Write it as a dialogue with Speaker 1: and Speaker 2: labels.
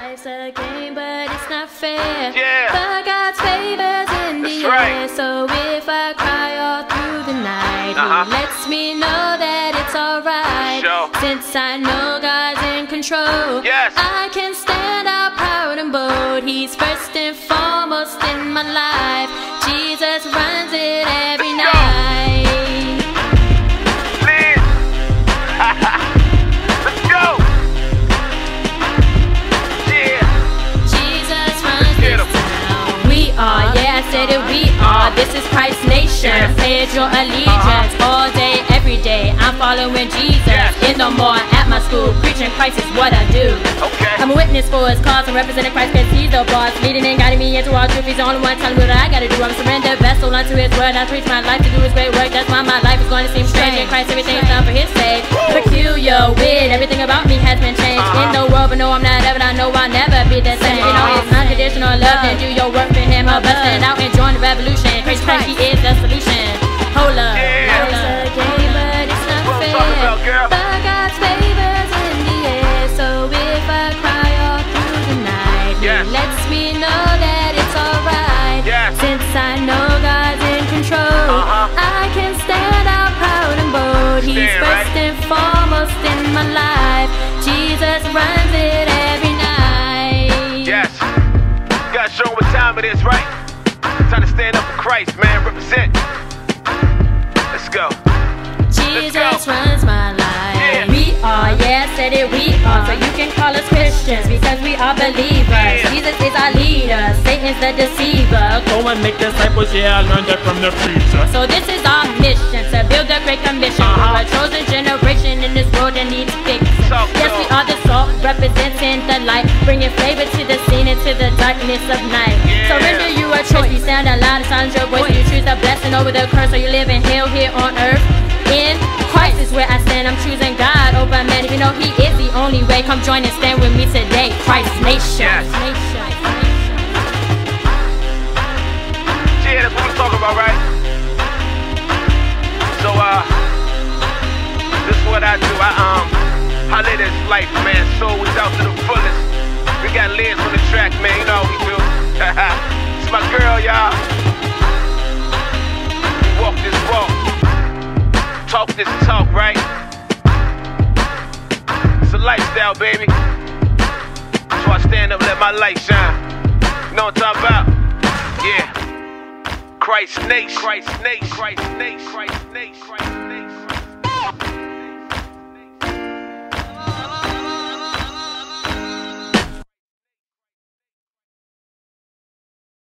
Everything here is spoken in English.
Speaker 1: Life's a game, but it's not fair.
Speaker 2: Yeah.
Speaker 1: But God's favor's in the air.
Speaker 2: right.
Speaker 1: So if I cry all through the night, He lets me know that it's alright.
Speaker 2: Sure.
Speaker 1: Since I know God's in control,
Speaker 2: Yes.
Speaker 1: I can stand out proud and bold. He's first and foremost in my life. Jesus runs it every
Speaker 2: Let's go.
Speaker 1: night.
Speaker 2: Liz. Let's go. Yeah.
Speaker 1: Jesus runs
Speaker 2: Get
Speaker 1: this
Speaker 2: 'em.
Speaker 1: town. We are, yeah, I said it, we are. This is Christ Nation. Pledge your allegiance all day, every day. I'm following Jesus.
Speaker 2: Yes.
Speaker 1: In the morning at my school, preaching Christ is what I do.
Speaker 2: Okay.
Speaker 1: I'm a witness for His cause. I'm representing Christ because He's the boss. Leading and guiding me into all truth. He's the only one telling me what I gotta do. I'm a surrendered vessel unto His word. I preach my life to do His great work. That's why my life is going to seem strange. In Christ, everything's done for His sake. Peculiar, weird, everything about me has been changed. In the world, but no, I'm not ever. I know I'll never be the same. You know, it's unconditional love. Then do your work for Him. I'm busting out and join the revolution. Praise Christ, He is the solution. Hold up.
Speaker 2: Yeah.
Speaker 1: Life's a game, but it's not
Speaker 2: What I'm
Speaker 1: fair.
Speaker 2: talking about, girl.
Speaker 1: But God's favor's in the air. So if I cry all through the night,
Speaker 2: Yes.
Speaker 1: He lets me know that it's alright.
Speaker 2: Yes.
Speaker 1: Since I know God's in control, I can stand out proud and bold. He's
Speaker 2: Stand,
Speaker 1: first
Speaker 2: right?
Speaker 1: and foremost in my life. Jesus runs it every night.
Speaker 2: Yes. Gotta show 'em what time it is, right? Time to stand up for Christ, man. Represent. Let's go.
Speaker 1: Jesus runs my life.
Speaker 2: Yeah.
Speaker 1: We are, yeah, said it, we are. So you can call us Christians because we are believers.
Speaker 2: Yeah.
Speaker 1: Jesus is our leader, Satan's the deceiver.
Speaker 3: Go and make disciples, yeah, I learned that from the preacher.
Speaker 1: So this is our mission, to build a great commission. We're a chosen generation in this world that needs fixing.
Speaker 2: Salt,
Speaker 1: Yes, we are the salt, representing the light, bringing flavor to the scene into the darkness of night.
Speaker 2: Yeah.
Speaker 1: So render you a choice, you sound aloud, it sounds your voice. You choose the blessing over the curse, so you live in hell here on earth. In Christ is where I stand, I'm choosing God over man. If you know He is the only way, come join and stand with me today. Christ Nation.
Speaker 2: Yes.
Speaker 1: Nation.
Speaker 2: Yeah, that's what we're talking about, right? So, this is what I do. I live this life, man. Soul is out to the fullest. We got Liz on the track, man. You know how we do. It's my girl, y'all. We walk this walk. Talk this talk, right? It's a lifestyle, baby. So I stand up, let my light shine. You know what I'm talking about? Yeah. Christ Nation. Christ Nation. Christ Nation. Christ Nation. Christ Nation.